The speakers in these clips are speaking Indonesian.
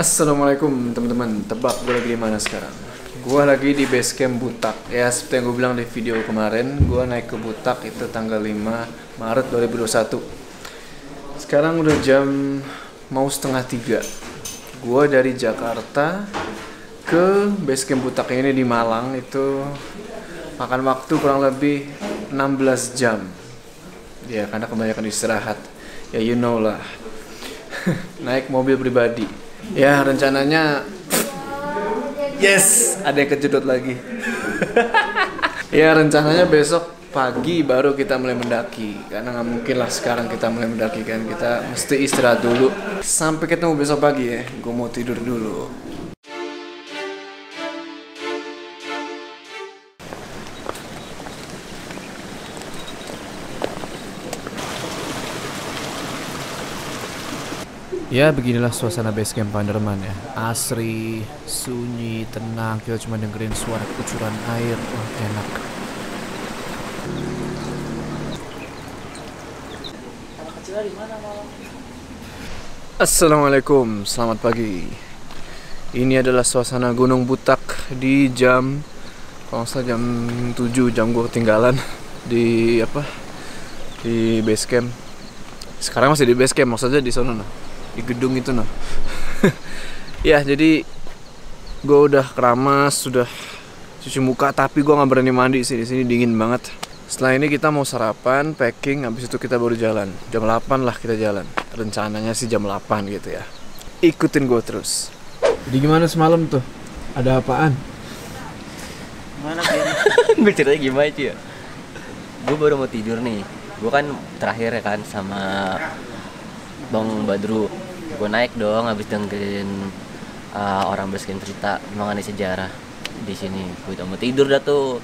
Assalamualaikum teman-teman. Tebak gue lagi di mana sekarang? Gue lagi di base camp Butak. Ya seperti yang gue bilang di video kemarin, gue naik ke Butak itu tanggal 5 Maret 2021. Sekarang udah jam mau setengah 3. Gue dari Jakarta ke base camp Butak ini di Malang itu makan waktu kurang lebih 16 jam. Ya karena kebanyakan istirahat. Ya you know lah. Naik mobil pribadi. Ya rencananya yes ada yang kejedot lagi. Ya rencananya besok pagi baru kita mulai mendaki. Karena nggak mungkin lah sekarang kita mulai mendaki kan. Kita mesti istirahat dulu. Sampai ketemu besok pagi ya. Gue mau tidur dulu. Ya beginilah suasana base camp Panderman ya. Asri, sunyi, tenang. Kita cuma dengerin suara kucuran air. Oh, enak. Assalamualaikum, selamat pagi. Ini adalah suasana Gunung Butak di jam, kalau nggak salah jam 7, jam gue ketinggalan di di base camp. Sekarang masih di base camp, maksudnya di sana nah. Di gedung itu noh. Ya jadi gue udah keramas, sudah cuci muka, tapi gue nggak berani mandi sih, di sini dingin banget. Setelah ini kita mau sarapan, packing, habis itu kita baru jalan. Jam 8 lah kita jalan. Rencananya sih jam 8 gitu ya. Ikutin gue terus. Jadi gimana semalam tuh? Ada apaan? Gimana kayaknya? Gue ceritanya gimana sih ya? Gue baru mau tidur nih. Gue kan terakhir ya kan sama Bang Badru. Gue naik dong habis dengerin orang basecamp cerita mengenai sejarah di sini. Gue udah mau tidur dah tuh.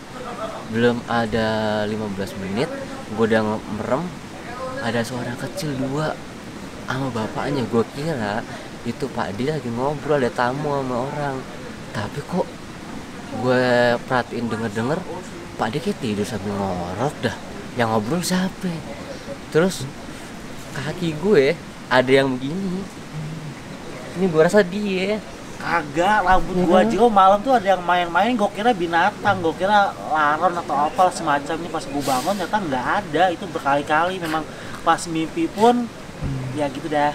Belum ada 15 menit gue udah merem, ada suara kecil 2 sama bapaknya. Gue kira itu Pak D lagi ngobrol, ada tamu sama orang. Tapi kok gue perhatiin denger Pak D kayak tidur sambil ngorok dah. Yang ngobrol siapa? Terus kaki gue ada yang begini. Ini gue rasa dia. Kagak, rambut gua aja malam tuh ada yang main-main, gua kira binatang, gua kira laron atau apa semacam. Ini pas gua bangun ternyata nggak ada. Itu berkali-kali memang pas mimpi pun ya gitu dah.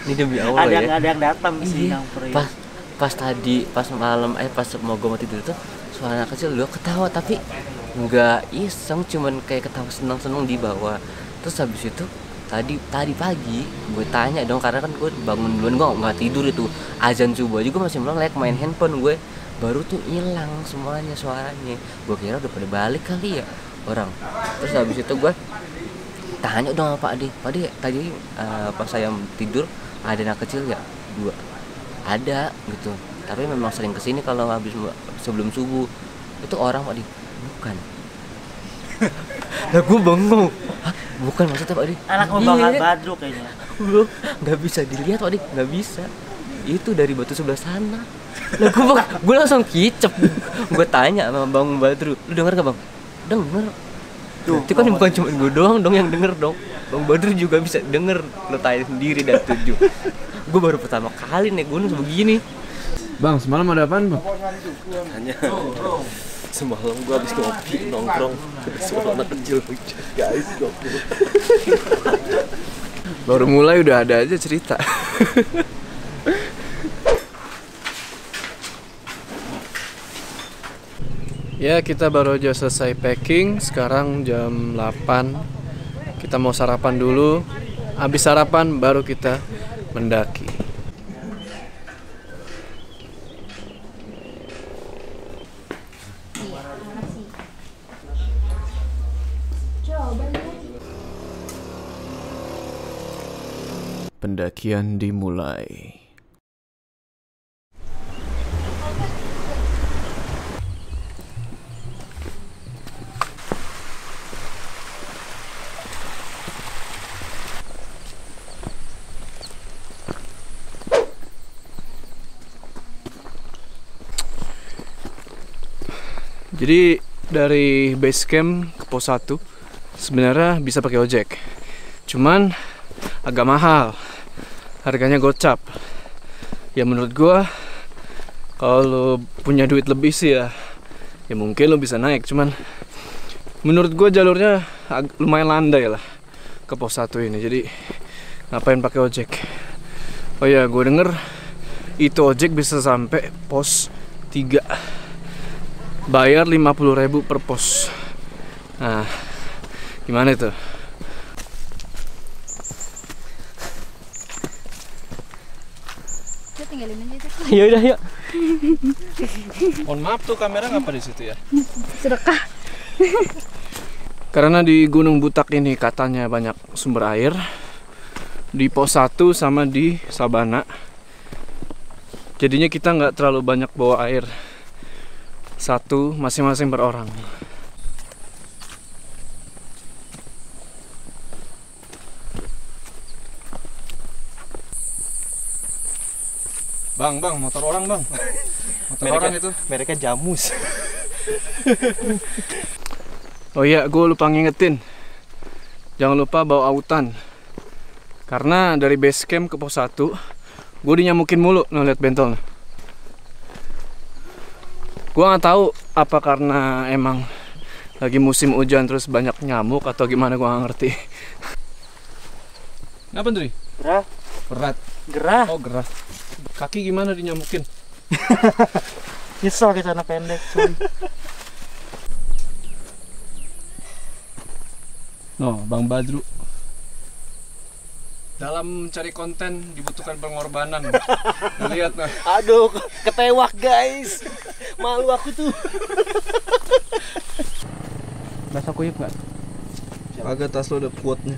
Ini demi Allah ya. Ada yang datang sih nyamperin. Pas tadi pas malam pas mau gua mau tidur tuh suara kecil lu ketawa, tapi nggak iseng, cuman kayak ketawa senang-senang di bawah. Terus habis itu tadi pagi gue tanya dong, karena kan gue bangun duluan, gue nggak tidur itu azan subuh aja gue masih melek main handphone gue, baru tuh hilang semuanya suaranya. Gue kira udah pada balik kali ya orang. Terus habis itu gue tanya dong sama Pak D tadi pas saya tidur ada anak kecil ya? 2 ada gitu, tapi memang sering kesini kalau habis sebelum subuh. Itu orang Pak D? Bukan. Lah gue bengong. Bukan maksudnya Pak D? Anak Bang Badru kayaknya. Bro, nggak bisa dilihat Pak D, nggak bisa. Itu dari batu sebelah sana. Lah gue langsung kicep. Gue tanya sama Bang Badru, lu denger gak Bang? Denger. Tuh, itu kan bukan cuma gue doang dong yang denger dong. Bang Badru juga bisa denger. Lu tanya sendiri dan 7. Gue baru pertama kali naik gunung sebegini. Bang, semalam ada apaan bang? Hanya semalam gue habis ngopi nongkrong suara anak kecil guys, Baru mulai udah ada aja cerita. Ya kita baru aja selesai packing. Sekarang jam 8. Kita mau sarapan dulu. Habis sarapan baru kita mendaki. Pendakian dimulai. Jadi dari base camp ke pos 1 sebenarnya bisa pakai ojek. Cuman agak mahal. Harganya gocap. Ya menurut gua kalau lo punya duit lebih sih ya mungkin lo bisa naik, cuman menurut gua jalurnya lumayan landai lah ke pos 1 ini, jadi ngapain pakai ojek. Oh ya, gue denger itu ojek bisa sampai pos 3, bayar 50.000 per pos. Nah, gimana itu? Kita tinggalin aja itu. Ya udah yuk. Mohon maaf tuh kamera ngapa di situ ya? Sedekah. Karena di Gunung Butak ini katanya banyak sumber air. Di pos 1 sama di Sabana. Jadinya kita nggak terlalu banyak bawa air. Satu masing-masing per orang. Bang, motor orang bang. Motor orang itu. Mereka Jamus. Oh iya, gue lupa ngingetin. Jangan lupa bawa autan. Karena dari base camp ke pos 1, gue dinyamukin mulu ngeliat bentol. Gue nggak tahu apa karena emang lagi musim hujan terus banyak nyamuk atau gimana, gue nggak ngerti. Kenapa Dri? Gerah. Berat. Gerah. Oh gerah. Kaki gimana dinyamukin? Nyesel kita anak pendek. Sorry. No, Bang Badru. Dalam mencari konten dibutuhkan pengorbanan. Lihat nah. Aduh, ketewak guys. Malu aku tuh. Basah kuyup nggak? Agak tas lo ada quote-nya.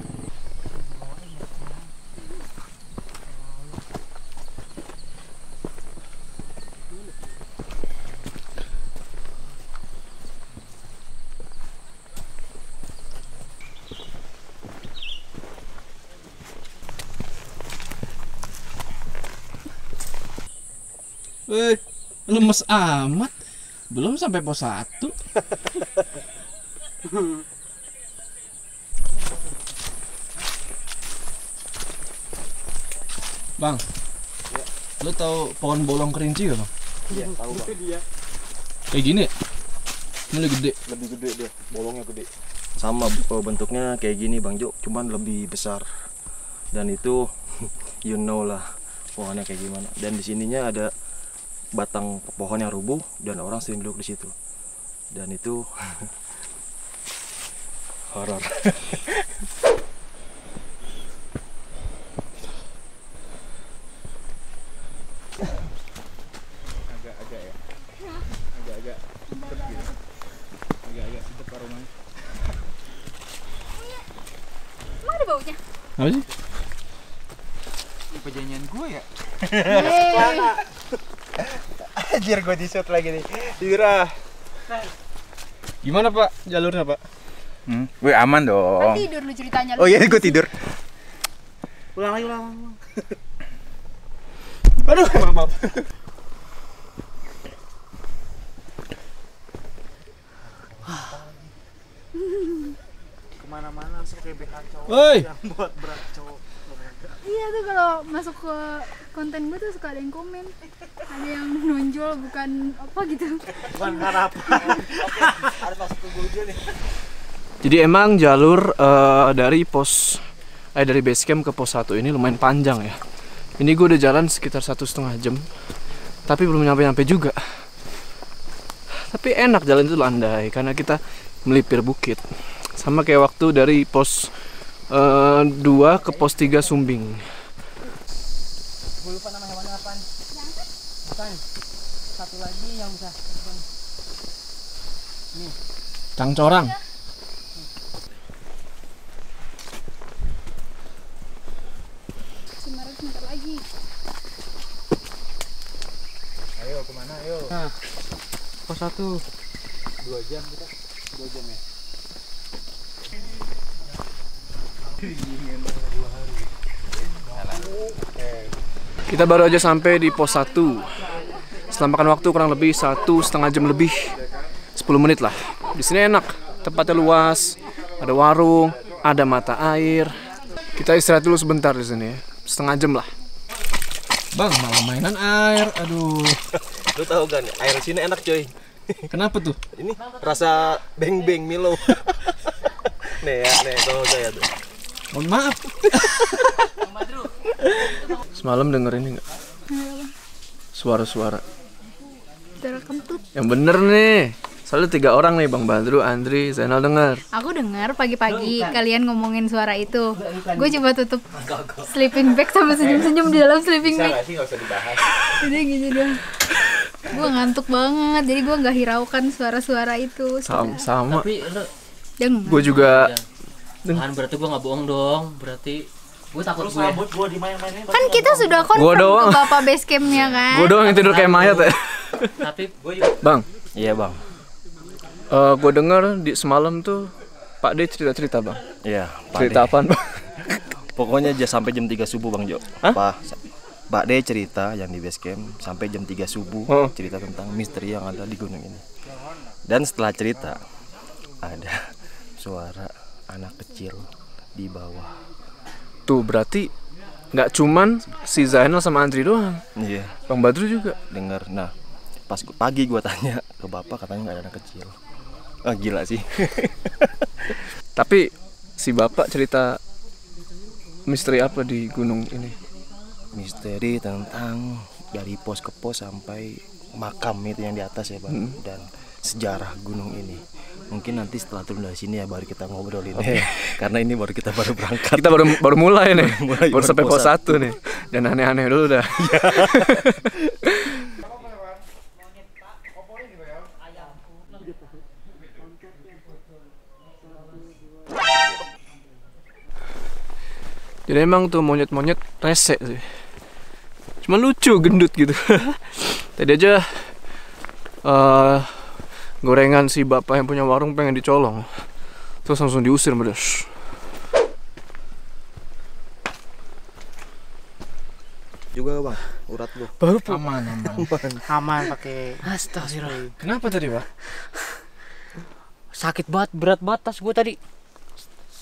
Lemes amat. Belum sampai pos 1. Bang, lu tahu pohon bolong kerinci gak bang? Iya, tahu Bang. Kayak gini ya? Ini lebih gede. Lebih gede dia, bolongnya gede. Sama bentuknya kayak gini Bang Jo, cuman lebih besar. Dan itu you know lah pohonnya kayak gimana. Dan di sininya ada batang pohon yang rubuh dan orang sering duduk di situ. Dan itu horor. Agak-agak ya. Agak-agak sedep gitu. Agak-agak sedep aromanya. Emang ada baunya? Apa sih? Perjanjian gue ya. Yeay. Anjir gue di-shoot lagi nih. Ira. Gimana Pak jalurnya Pak? Gue aman Kan dong. tidur lu ceritanya. Oh iya gue tidur. Ulang lagi, ulang. Aduh, maaf. Kemana-mana langsung kayak BH cowok. Woi. Yang buat berat cowok. Iya tuh kalau masuk ke konten gue tuh suka ada yang komen, ada yang nonjol bukan apa gitu. Bukan harapan. Jadi emang jalur dari dari base camp ke pos 1 ini lumayan panjang ya. Ini gue udah jalan sekitar 1,5 jam, tapi belum nyampe-nyampe juga. Tapi enak jalan itu landai karena kita melipir bukit. Sama kayak waktu dari pos 2 ke pos 3 Sumbing. Gue lupa nama hewannya apaan. Bukan. Satu lagi yang bisa terbang. Cangcorang. Sebenarnya sebentar lagi. Ayo kemana ayo? Nah, pos 1. 2 jam kita. 2 jam ya. Kita baru aja sampai di pos 1. Setelah makan waktu kurang lebih 1,5 jam lebih, 10 menit lah. Di sini enak, tempatnya luas, ada warung, ada mata air. Kita istirahat dulu sebentar di sini, setengah jam lah. Bang, malah mainan air. Aduh. Lu tahu kan, air sini enak coy. Kenapa tuh? Ini rasa beng-beng Milo. Nih ya, nih tolong saya tuh. Mohon maaf. Semalam denger ini nggak? Suara-suara. Suara kentut. Yang bener nih. Soalnya 3 orang nih, Bang Badru, Andri, Zainal denger. Aku dengar pagi-pagi kalian ngomongin suara itu. Gue coba tutup sleeping bag sama senyum-senyum di dalam sleeping bag. Sih nggak usah dibahas. Jadi gitu doang. Gue ngantuk banget, jadi gue nggak hiraukan suara-suara itu. Sama. Tapi lu Dengar. Gue juga. kan berarti gue nggak bohong dong. Berarti gue takut Terus gue. rambut gua dimain-mainin. Kan kita sudah Gua confirm doang. ke bapak base campnya kan. Gue doang yang tidur kayak mayat ya. Tapi gue juga Bang, Iya bang. gue denger di semalam tuh Pak D cerita-cerita Bang. Iya. Cerita apaan Bang? Pokoknya sampai jam 3 subuh Bang Jo. Hah? Pak D cerita yang di base camp sampai jam 3 subuh Oh. cerita tentang misteri yang ada di gunung ini. Dan setelah cerita ada suara anak kecil di bawah. Tuh berarti nggak cuman si Zainal sama Andri doang. Iya, Bang Badru juga. dengar. Nah, pas pagi gua tanya ke bapak katanya nggak ada anak kecil. Ah gila sih. Tapi si bapak cerita misteri apa di gunung ini? Misteri tentang dari pos ke pos sampai makam itu yang di atas ya bang. Dan sejarah gunung ini. Mungkin nanti setelah turun dari sini ya baru kita ngobrolin. Karena ini baru kita baru berangkat. Kita baru mulai nih. Mulai baru sampai pos pos 1 nih. Dan aneh-aneh dulu dah. Jadi emang tuh monyet-monyet rese sih. Cuma lucu, gendut gitu. Tadi aja gorengan si bapak yang punya warung pengen dicolong. Terus langsung diusir medes. Juga bang, urat lu. Baru aman. Aman pakai astagfirullah. Kenapa tadi, Pak? Sakit banget, berat banget tas gue tadi.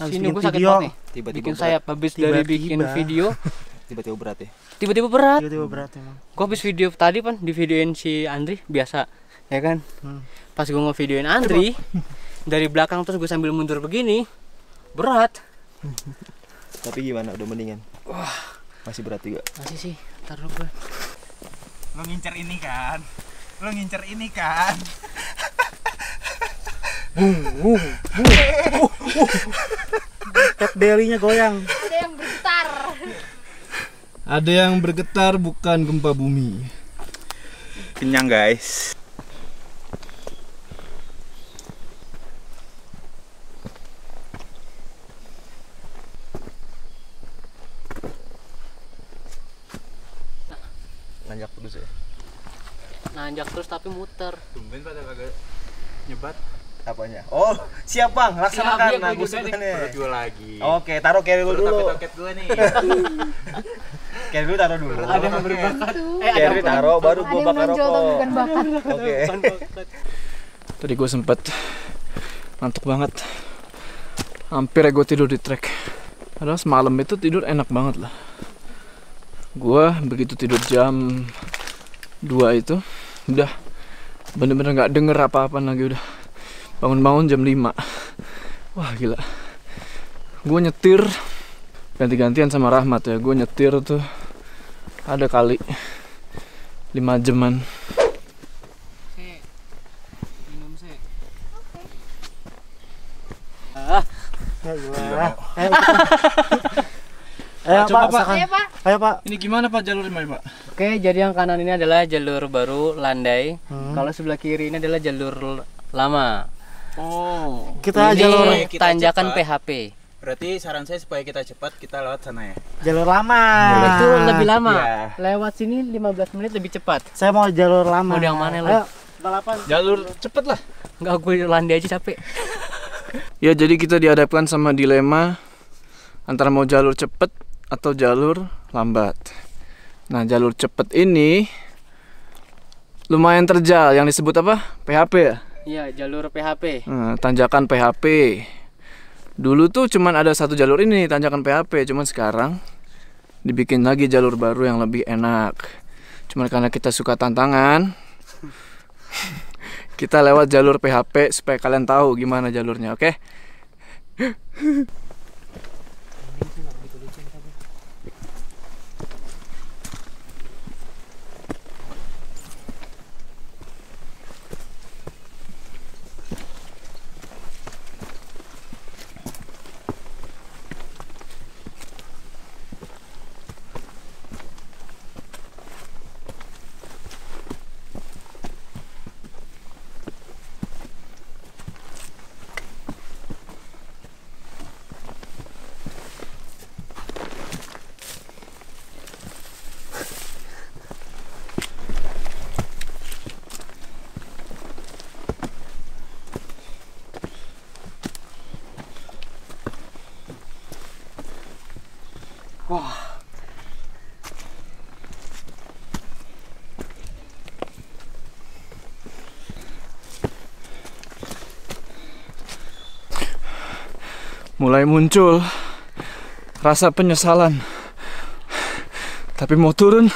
Habis Sini bikin gue sakit video. banget nih. Tiba-tiba Bikin berat. sayap habis dari bikin Tiba-tiba. video, Tiba-tiba berat ya. tiba-tiba berat. Tiba-tiba berat emang. Gue habis video tadi kan di videoin si Andri biasa, ya kan? Pas gue ngevideoin Andri dari belakang terus gue sambil mundur begini, berat. Tapi gimana? Udah mendingan? Wah, masih berat juga. Masih sih, taruh gue. Lo ngincer ini kan? Lo ngincer ini kan? Pet belly-nya goyang. Ada yang bergetar. Ada yang bergetar bukan gempa bumi. Kenyang guys. Nanjak terus ya. Nanjak terus tapi muter. Tumben pada kagak nyebat. Apanya? Oh, siap bang, laksanakan. Siap, Nah, gue juga nih. gusukannya. Perut gua lagi. Oke, taruh carry lu dulu. Toket gua nih. Carry lu taruh dulu. Ada yang berbakat. Carry taruh, baru Ada gua yang bakar menonjol tapi rokok. bukan bakat. Oke. Tadi gue sempet ngantuk banget. Hampir gue tidur di trek. Padahal semalam itu tidur enak banget lah. Gue begitu tidur jam 2 itu udah bener-bener gak denger apa-apa lagi. Udah bangun-bangun jam 5. Wah gila. Gue nyetir ganti-gantian sama Rahmat ya. Gue nyetir tuh ada kali 5 jaman. Minum sih. Ayo Coba, Pak, Pak. silakan. Ayo Pak. Ayo Pak. Ini gimana Pak jalurnya Pak? Oke, jadi yang kanan ini adalah jalur baru landai. Kalau sebelah kiri ini adalah jalur lama. Oh. Kita Ini jalur kita tanjakan cepat. PHP. Berarti saran saya supaya kita cepat kita lewat sana ya. jalur lama. Itu lebih lama. Iya. Lewat sini 15 menit lebih cepat. Saya mau jalur lama. Mau yang mana lo? Ayo, balapan. Jalur cepet lah. Enggak, gue landai aja capek. Ya jadi kita dihadapkan sama dilema antara mau jalur cepet atau jalur lambat. Nah jalur cepet ini lumayan terjal, yang disebut apa? PHP ya? Iya, jalur PHP. Tanjakan PHP. Dulu tuh cuman ada satu jalur ini, tanjakan PHP. Cuman sekarang dibikin lagi jalur baru yang lebih enak. Cuman karena kita suka tantangan, kita lewat jalur PHP supaya kalian tahu gimana jalurnya, oke? Mulai muncul rasa penyesalan, tapi mau turun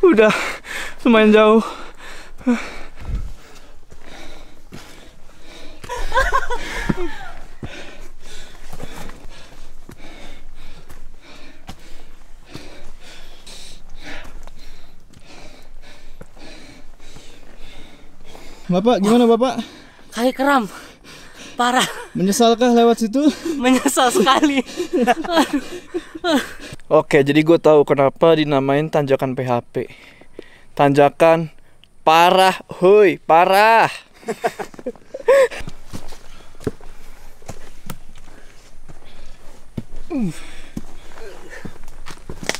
udah lumayan jauh. Bapak, gimana Bapak? Kayak kram. Parah. Menyesalkah lewat situ? Menyesal sekali. Oke, jadi gue tahu kenapa dinamain tanjakan PHP. Tanjakan parah, hoi, parah.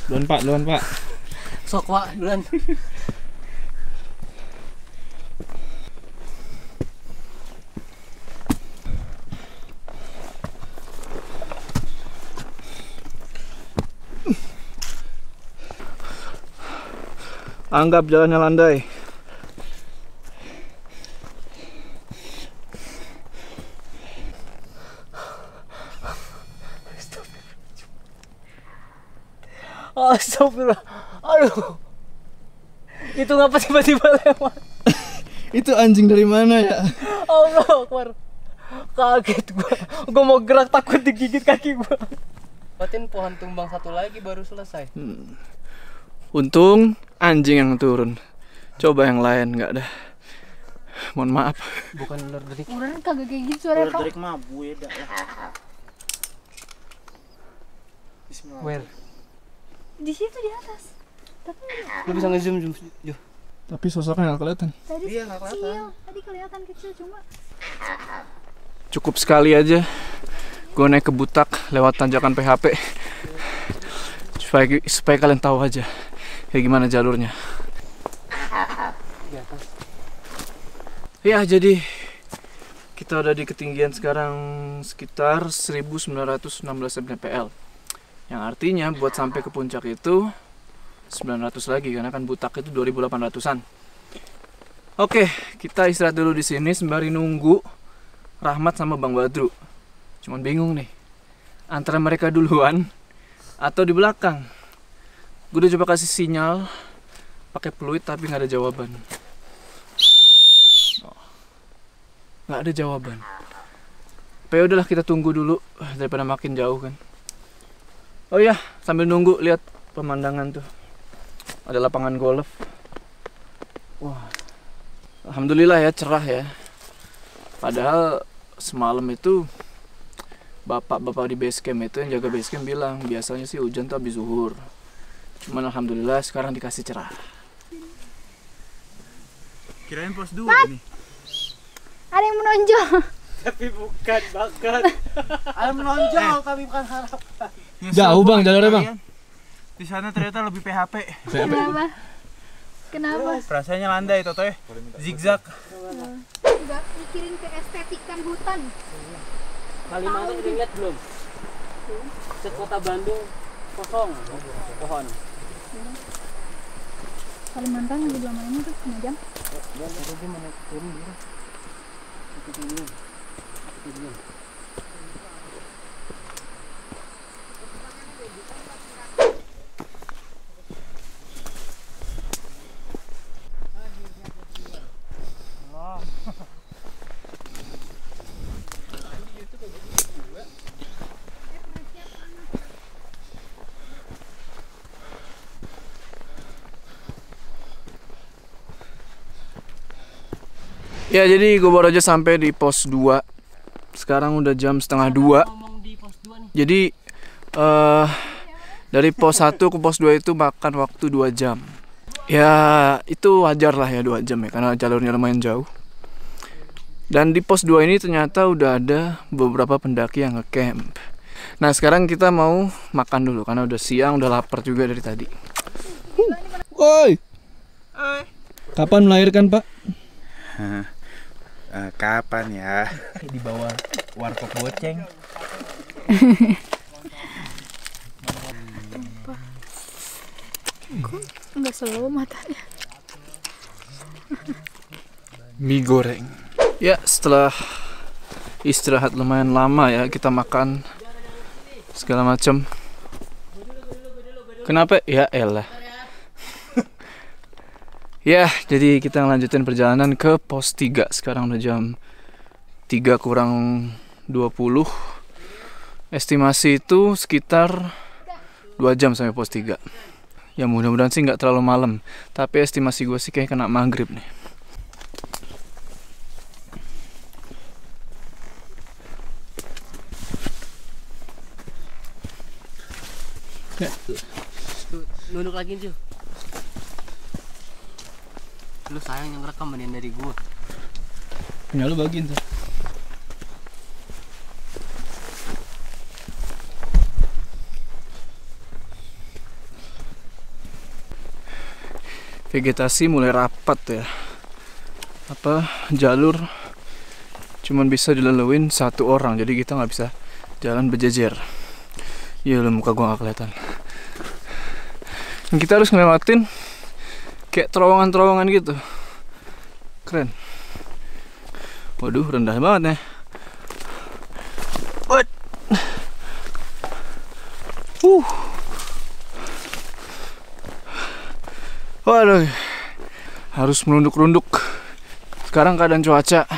Duluan Pak. Sok Pak, duluan. Anggap jalannya landai. Astagfirullah. Aduh. Itu ngapa tiba-tiba lewat? Itu anjing dari mana ya? Allah Akbar. Kaget gua. Gua mau gerak takut digigit kaki gua. Lewatin pohon tumbang satu lagi baru selesai. Untung anjing yang turun. Coba yang lain nggak ada. Mohon maaf. Bukan ular derik. Ular kagak kayak gitu suara Pak. Derek mah beda lah. Bismillah. Where? Di situ di atas. Tapi Lu bisa nge-zoom Jo. Tapi sosoknya nggak kelihatan. tadi Iya, nggak kecil. kelihatan. Tadi kelihatan kecil cuma Cukup sekali aja gue naik ke Butak lewat tanjakan PHP supaya kalian tahu aja kayak gimana jalurnya. Ya, jadi kita udah di ketinggian sekarang sekitar 1916 mdpl, yang artinya buat sampai ke puncak itu 900 lagi, karena kan Butak itu 2800-an. Oke, kita istirahat dulu di sini sembari nunggu Rahmat sama Bang Badru. Cuman bingung nih, antara mereka duluan atau di belakang. Gue udah coba kasih sinyal pakai peluit tapi nggak ada jawaban. Nggak ada jawaban. Tapi udahlah, kita tunggu dulu daripada makin jauh kan. Oh iya, sambil nunggu lihat pemandangan tuh. Ada lapangan golf. Wah, alhamdulillah ya, cerah ya. Padahal semalam itu bapak-bapak di base camp itu yang jaga base camp bilang biasanya sih hujan tuh habis zuhur. Cuman alhamdulillah sekarang dikasih cerah. Kirain pos 2 nih. ada yang menonjol. Tapi bukan bakat. Ada menonjol tapi bukan harapan. Jauh Bang jalurnya Bang. Di sana ternyata lebih PHP. Kenapa? Kenapa? Rasanya landai toto ya. Zigzag. Enggak mikirin keestetikan hutan. Kalimantan udah lihat belum? Set kota Bandung kosong pohon. Kalimantan lagi belum main tuh 1 jam. Ya jadi gue baru aja sampai di pos 2. Sekarang udah jam setengah 2. Jadi dari pos 1 ke pos 2 itu makan waktu 2 jam. Ya itu wajar lah ya 2 jam ya, karena jalurnya lumayan jauh. Dan di pos 2 ini ternyata udah ada beberapa pendaki yang nge-camp. Nah sekarang kita mau makan dulu karena udah siang, udah lapar juga dari tadi. Woi, kapan melahirkan Pak? Kapan ya? Di bawah warkop Boceng. Kok nggak slow matanya? Mie goreng. Ya setelah istirahat lumayan lama ya, kita makan segala macam. Kenapa? Ya elah. Ya, jadi kita lanjutin perjalanan ke pos 3. Sekarang udah jam 3 kurang 20. Estimasi itu sekitar 2 jam sampai pos 3. Ya mudah-mudahan sih nggak terlalu malam. Tapi estimasi gue sih kayak kena maghrib nih. Nunduk lagi cuy. Lu sayang yang rekam mending dari gua. Punya lu bagiin tuh. Vegetasi mulai rapat ya. Jalur cuman bisa dilaluin 1 orang, jadi kita nggak bisa jalan berjejer. Iya, muka gua nggak kelihatan. Dan kita harus ngelewatin kayak terowongan-terowongan gitu. Keren. Waduh, rendah banget ya. What? Waduh, harus merunduk-runduk. Sekarang keadaan cuaca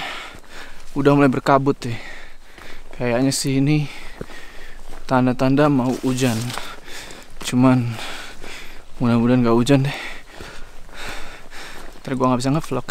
udah mulai berkabut nih. Kayaknya sih ini tanda-tanda mau hujan. Cuman mudah-mudahan gak hujan deh. Ntar gua gak bisa nge-vlog.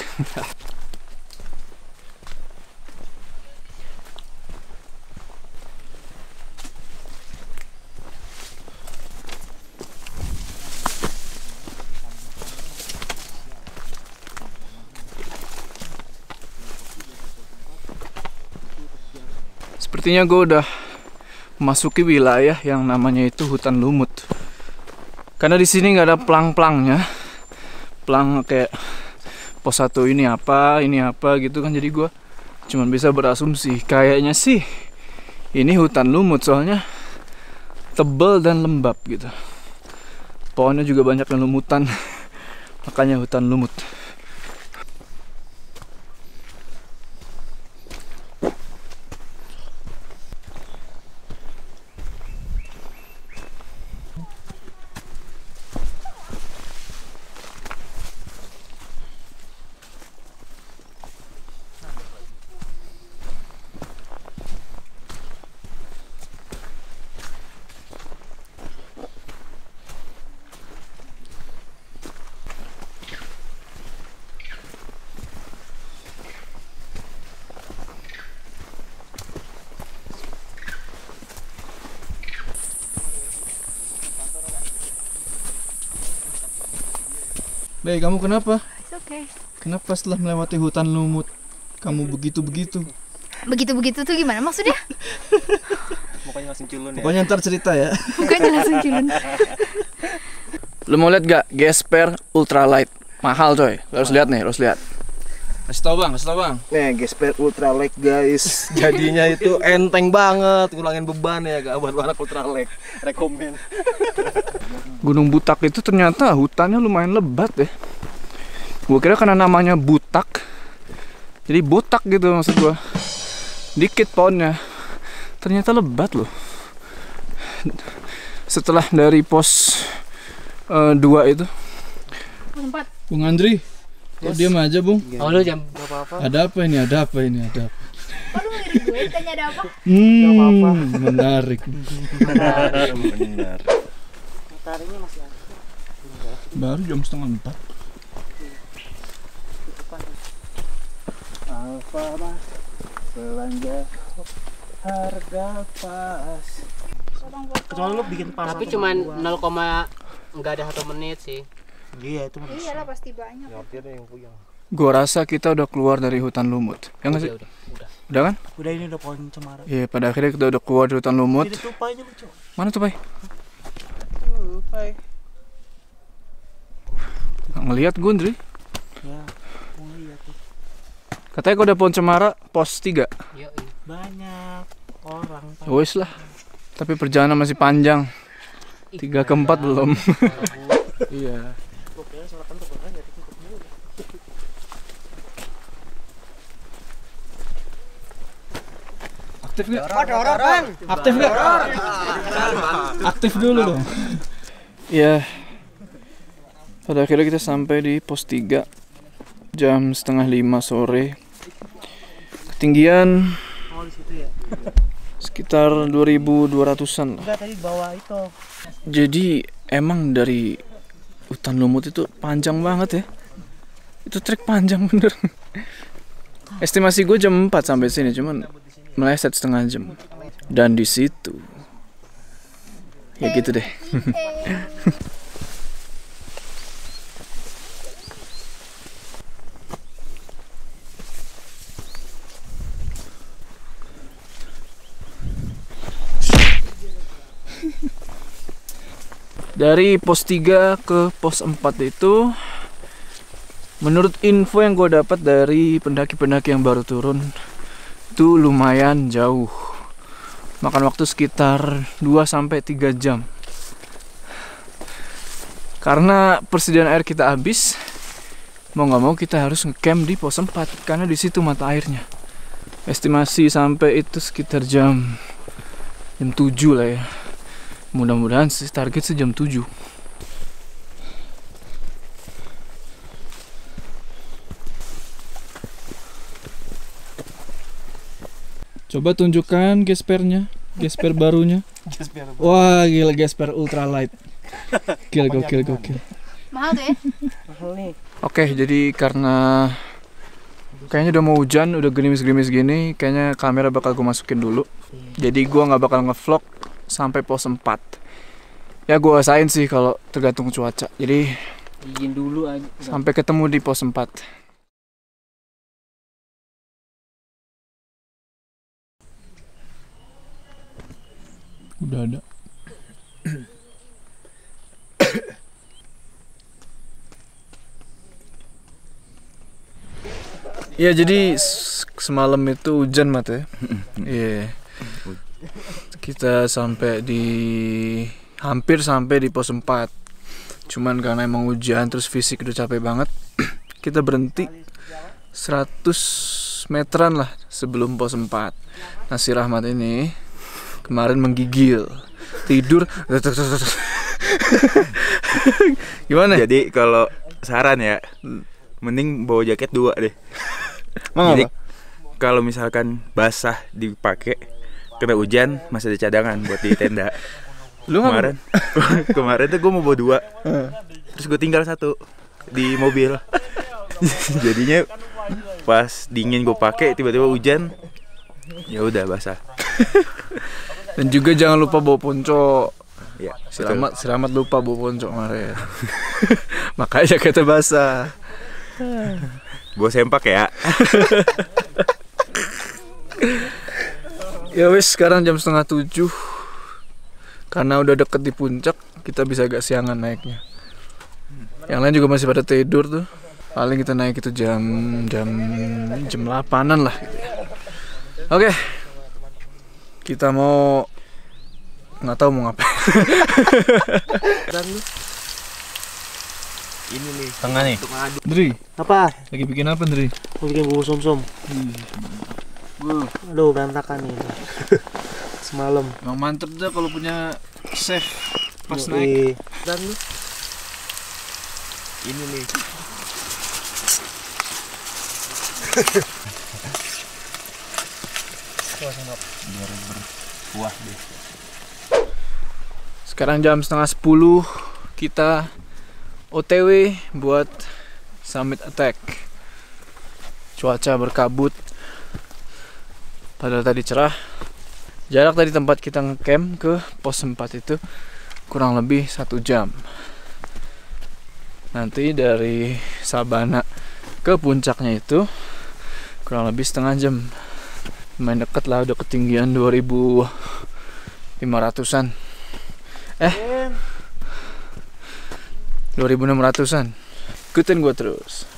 Sepertinya gue udah memasuki wilayah yang namanya itu hutan lumut. Karena di sini nggak ada plang-plangnya, plang kayak pos 1 ini apa gitu kan. Jadi gue cuman bisa berasumsi kayaknya sih ini hutan lumut, soalnya tebal dan lembab gitu. Pohonnya juga banyak yang lumutan, makanya hutan lumut. Baik, kamu kenapa? It's okay. Kenapa setelah melewati hutan lumut kamu begitu-begitu? Begitu-begitu tuh gimana maksudnya? Mukanya langsung culun ya. Pokoknya ntar cerita ya. Bukannya langsung culun. Lu mau lihat gak Gesper Ultralight? Mahal coy, lu harus lihat nih, harus lihat. Kasih tau bang. Nih, Gesper Ultralight guys. Jadinya itu enteng banget, ngurangin beban ya, gak buat anak Ultralight. Rekomen. Gunung Butak itu ternyata hutannya lumayan lebat ya. Gue kira karena namanya Butak, jadi botak gitu maksud gue. Dikit pohonnya, ternyata lebat loh. Setelah dari pos 2 itu. Bung Andri, kok diam aja Bung? Oh lu jam Ada apa ini? Kok lu ngelirik gue? Tanya ada apa? Menarik. Benar. Mataharinya masih ada. Baru jam 3:30. apa belanja harga pas. Kecuali lu bikin pas. Tapi cuman 0, nggak ada 1 menit sih. Iya itu mah. Iyalah pasti banyak. Gua rasa kita udah keluar dari hutan lumut. Ya nggak sih? Udah kan? Udah ini udah pohon cemara. Iya, pada akhirnya kita udah keluar dari hutan lumut. Ini tupainya lucu. Mana tupai? Tupai. Nggak ngeliat gue, Ndri. Ya, mau lihat tuh. Katanya kalau udah pohon cemara, pos 3. Banyak orang. Wes lah. Tapi perjalanan masih panjang. 3 ke 4 belum. Iya. Aktif nggak? Aktif nggak? Aktif dulu dong. Iya. Pada akhirnya kita sampai di pos 3 jam 4:30 sore. Ketinggian sekitar 2.200-an lah. Enggak, tadi bawa itu. Jadi emang dari hutan lumut itu panjang banget ya. Itu trek panjang bener. Estimasi gue jam 4 sampai sini, cuman meleset setengah jam. Dan di situ ya gitu deh. Dari pos 3 ke pos 4 itu, menurut info yang gue dapat dari pendaki-pendaki yang baru turun, itu lumayan jauh. Makan waktu sekitar 2-3 jam. Karena persediaan air kita habis, mau nggak mau kita harus ngecamp di pos 4 karena di situ mata airnya. Estimasi sampai itu sekitar jam 7 lah ya. Mudah-mudahan sih target sejam 7. Coba tunjukkan gespernya, gesper barunya. Wah, gila gesper ultralight. Gokil. Mahal tuh ya? Oke, jadi karena kayaknya udah mau hujan, udah gerimis-gerimis gini, kayaknya kamera bakal gue masukin dulu. Jadi gue nggak bakal ngevlog sampai pos 4. Ya gue usahain sih kalau tergantung cuaca. Jadi Izin dulu aja. sampai ketemu di pos 4. Udah ada. Ya jadi semalam itu hujan mat ya. Iya. Kita sampai hampir sampai di pos 4. Cuman karena emang hujan terus fisik udah capek banget, kita berhenti 100 meteran lah sebelum pos 4. Nah si Rahmat ini kemarin menggigil, tidur. Gimana? Jadi kalau saran ya, mending bawa jaket 2 deh. Jadi kalau misalkan basah dipakai, kena hujan masih ada cadangan buat di tenda. Lu kemarin tuh gue mau bawa 2, terus gue tinggal 1 di mobil. Jadinya pas dingin gue pakai, tiba-tiba hujan, ya udah basah. Dan juga jangan lupa bawa ponco. Ya, Selamat lupa bawa ponco kemarin. Makanya kita basah. Bawa sempak ya. Ya wis, sekarang jam 6:30. Karena udah deket di puncak, kita bisa agak siangan naiknya. Yang lain juga masih pada tidur tuh. Paling kita naik itu jam 8-an lah gitu ya. Oke. Kita nggak tahu mau ngapain. Ini nih, Tengah nih. Dri, Apa? lagi bikin apa Dri? Mau bikin bubur sumsum. Aduh, berantakan nih. Semalam. Emang mantep dah kalau punya chef pas Yoi. naik. Dan lu ini nih. Biar berkuah deh. Sekarang jam 9:30, kita OTW buat Summit Attack. Cuaca berkabut, Padahal tadi cerah. Jarak dari tempat kita ngecamp ke pos 4 itu kurang lebih 1 jam. Nanti dari Sabana ke puncaknya itu kurang lebih setengah jam. Lumayan deket lah, udah ketinggian 2500-an. 2600-an. Ikutin gue terus.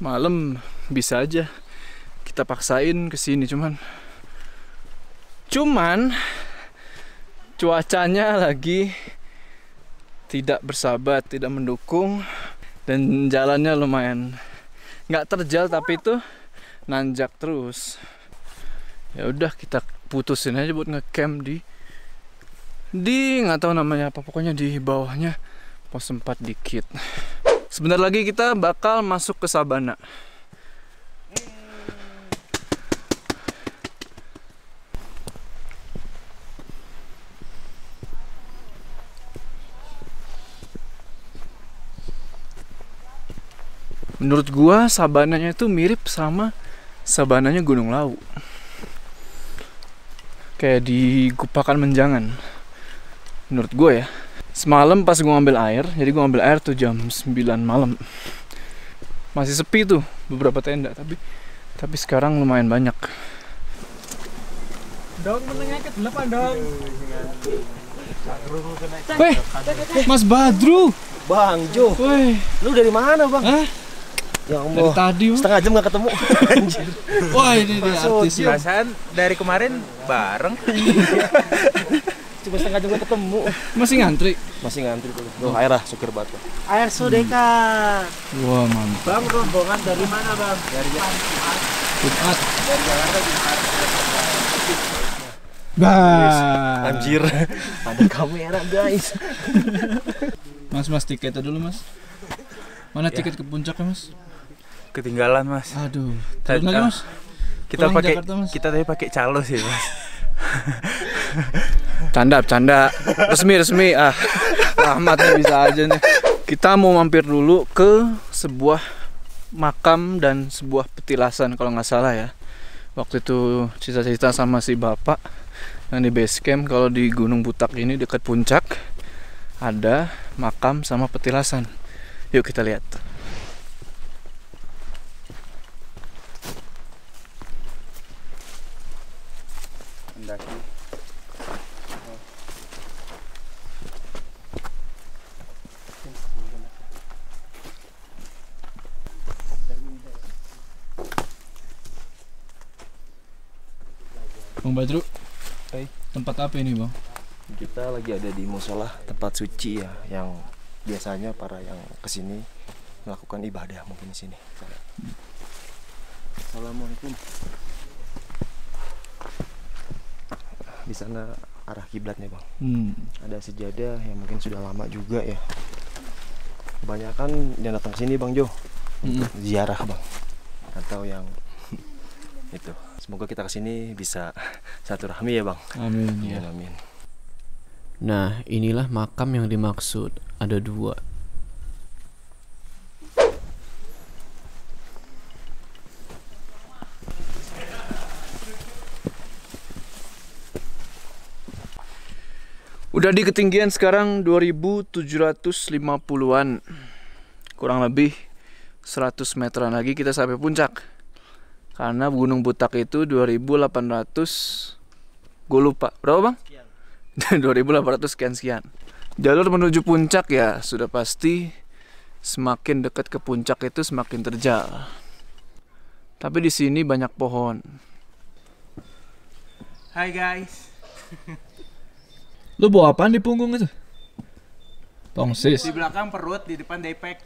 Semalam bisa aja kita paksain kesini, cuman cuacanya lagi tidak bersahabat, tidak mendukung, dan jalannya lumayan nggak terjal tapi itu nanjak terus. Ya udah, kita putusin aja buat ngecamp di nggak tahu namanya apa, pokoknya di bawahnya pos 4 dikit. Sebentar lagi kita bakal masuk ke Sabana. Menurut gua Sabananya itu mirip sama Sabananya Gunung Lawu. Kayak di Gupakan Menjangan. Menurut gua ya. Semalam pas gue ngambil air, jadi gue ngambil air tuh jam 9 malam. Masih sepi tuh beberapa tenda, tapi sekarang lumayan banyak. Dong menengah ke 8 dong. Weh, Mas Badru. Bang Jo, Weh, lu dari mana bang? hah? Ya Dari Allah, tadi, Mas. setengah jam gak ketemu. Anjir. Wah, ini dia artis. Perasaan dari kemarin bareng. Cuma setengah jam gak ketemu. Masih ngantri. Masih ngantri tuh. Duh, air lah, sukir batu. Air Sudeka. Wah, mantap. Bang, rombongan dari mana bang? Dari Jumat. Anjir, ada kamera guys. Mas, tiketnya dulu, Mas. Mana tiket ke puncaknya, Mas? Ketinggalan mas. Aduh, Tadi- turun lagi, Mas. Kita Pulang pakai Jakarta, Mas. kita tadi pakai calo sih mas. Canda. Resmi. Rahmatnya bisa aja nih. Kita mau mampir dulu ke sebuah makam dan sebuah petilasan kalau nggak salah ya. Waktu itu cerita-cerita sama si bapak yang di base camp kalau di Gunung Butak ini dekat puncak ada makam sama petilasan. Yuk kita lihat. Bang Badru, tempat apa ini bang? Kita lagi ada di musola, tempat suci ya, yang biasanya para yang kesini melakukan ibadah mungkin di sini. Assalamualaikum. Di sana arah kiblatnya bang. Ada sejadah yang mungkin sudah lama juga ya. Kebanyakan yang datang sini bang Jo, untuk ziarah bang, atau yang itu. Semoga kita kesini bisa silaturahmi ya bang. Amin ya. Amin. Nah, inilah makam yang dimaksud. Ada 2. Udah di ketinggian sekarang 2750-an. Kurang lebih 100 meteran lagi kita sampai puncak. Karena Gunung Butak itu 2800, gue lupa berapa bang? 2800 sekian. Jalur menuju puncak ya sudah pasti semakin dekat ke puncak itu semakin terjal. Tapi di sini banyak pohon. Hai guys. Lu bawa apaan di punggung itu? Tongsis. Di belakang perut, di depan daypack.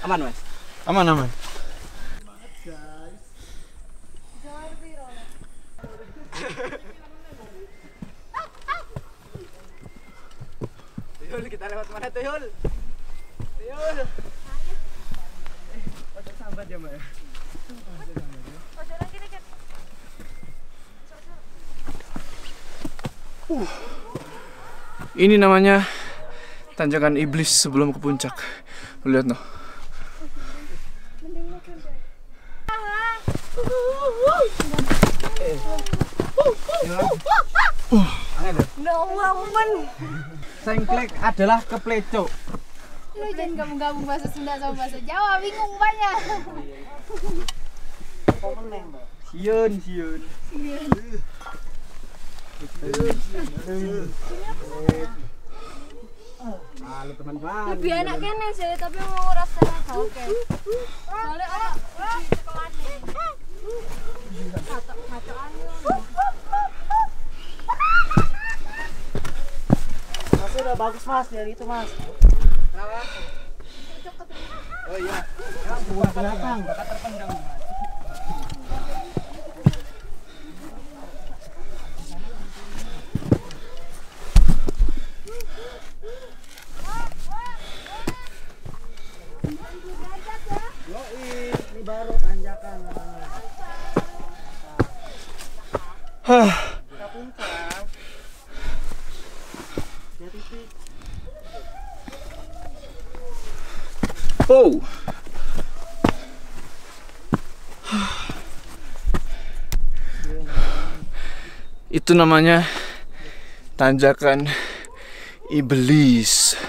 Aman mas. Aman. Tuyul, kita lewat mana Tuyul? Tuyul. Sambat ya mbak. Ini namanya tanjakan iblis sebelum ke puncak. Lu lihat noh. Sengklek adalah kepleco. Lu jangan gabung-gabung bahasa Sunda sama bahasa Jawa, bingung banyak. Siun. Halo teman-teman. Lebih enak kene sih, tapi mau rasanya oke. Soalnya Mas udah bagus mas dari itu mas. Oh iya. Buat belakang. Ini baru tanjakan namanya. Kita puncak. Ya titik. Oh. Itu namanya tanjakan iblis.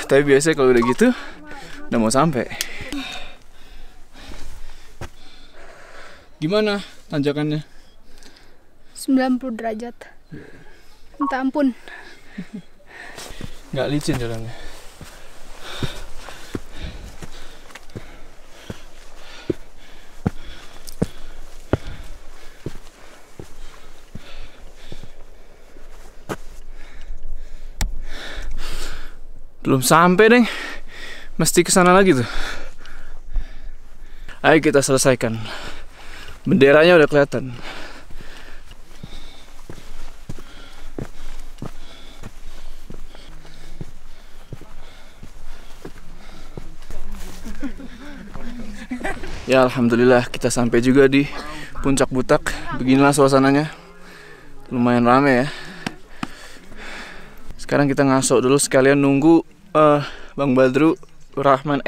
Tapi biasanya kalau udah gitu udah mau sampai. Gimana tanjakannya? 90 derajat. Minta ampun. Nggak licin jalannya. Belum sampai deh, mesti kesana lagi tuh. Ayo kita selesaikan. Benderanya udah kelihatan. Ya alhamdulillah kita sampai juga di Puncak Butak. Beginilah suasananya. Lumayan rame ya. Sekarang kita ngasok dulu sekalian nunggu Bang Badru, Rahmat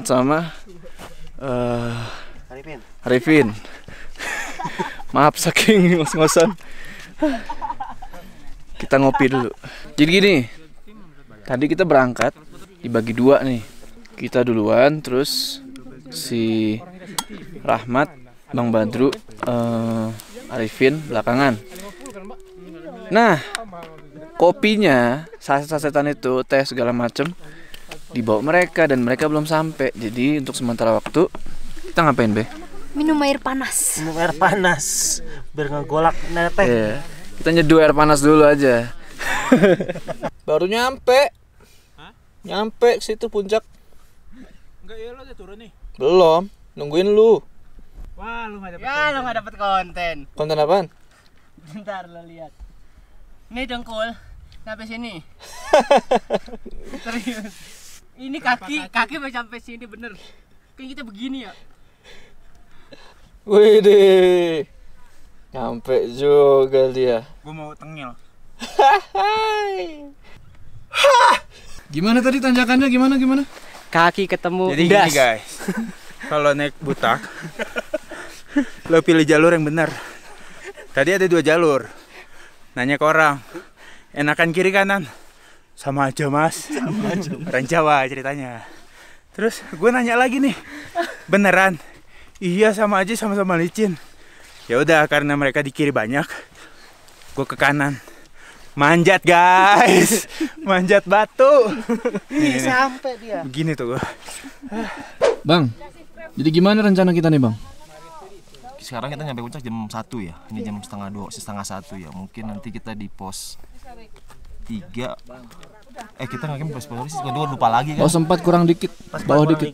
sama Arifin. Maaf saking ngos-ngosan. Kita ngopi dulu. Jadi gini, tadi kita berangkat dibagi dua nih. Kita duluan, terus si Rahmat, Bang Badru, Arifin belakangan. Nah, kopinya, saset-sasetan itu, teh segala macem dibawa mereka dan mereka belum sampai. Jadi untuk sementara waktu kita ngapain be? Minum air panas. Minum air panas biar ngegolak netek. Yeah. Kita nyeduh air panas dulu aja. Baru nyampe. Nyampe ke situ puncak. Enggak, ya lo udah turun nih. Belum, nungguin lu. Wah, lu enggak dapet. Ya lu nggak dapet konten. Konten apaan? Bentar lo lihat. Nih dengkul sampai sini. Serius. Ini kaki mau sampai sini bener. Kan kita begini ya. Wih deh, nyampe juga dia. Gua mau tengil. Gimana tadi tanjakannya? Gimana? Kaki ketemu Jadi gini guys, kalau naik butak, lo pilih jalur yang benar. Tadi ada 2 jalur. Nanya ke orang, enakan kiri kanan? Sama aja mas. Orang Jawa ceritanya. Terus gue nanya lagi nih, beneran? Iya sama aja, sama-sama licin. Ya udah, karena mereka di kiri banyak, gue ke kanan. Manjat guys, manjat batu. Ih, sampai dia. Begini tuh gue. Bang, jadi gimana rencana kita nih bang? Sekarang kita nyampe puncak jam 1 ya. Ini jam setengah 1 ya. Mungkin nanti kita di pos 3. Kita ngakem pos sih. Gue lupa lagi kan. Oh sempat kurang dikit, bawah dikit.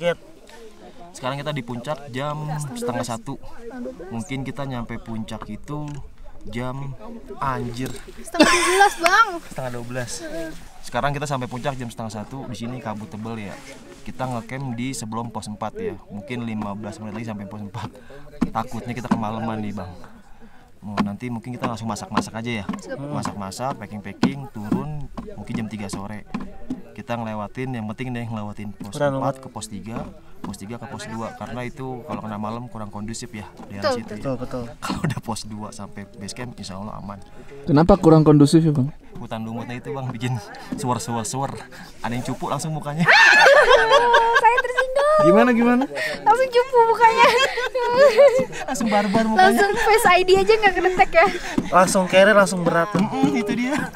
Sekarang kita di puncak jam setengah 1. Mungkin kita nyampe puncak itu jam Setengah 12 bang. setengah 12. Sekarang kita sampai puncak jam setengah 1. Di sini kabut tebel ya. Kita ngecamp di sebelum pos 4 ya. Mungkin 15 menit lagi sampai pos 4. Takutnya kita kemalaman nih bang. Nanti mungkin kita langsung masak-masak aja ya. Masak-masak, packing-packing, turun mungkin jam 3 sore. Kita ngelewatin, yang penting deh ngelewatin pos 4 ke pos 3, pos 3 ke pos 2. Karena itu kalau kena malam kurang kondusif ya daerah situ ya. Betul. Kalau udah pos 2 sampai base camp insya Allah aman. Kenapa kurang kondusif ya bang? Hutan lumutnya itu bang bikin suar. Ada yang cupu langsung mukanya. Saya tersinggung. Gimana? Langsung cupu mukanya. Langsung barbar mukanya. Langsung face ID aja nggak kedetek ya. Langsung carry, langsung berat. Itu dia.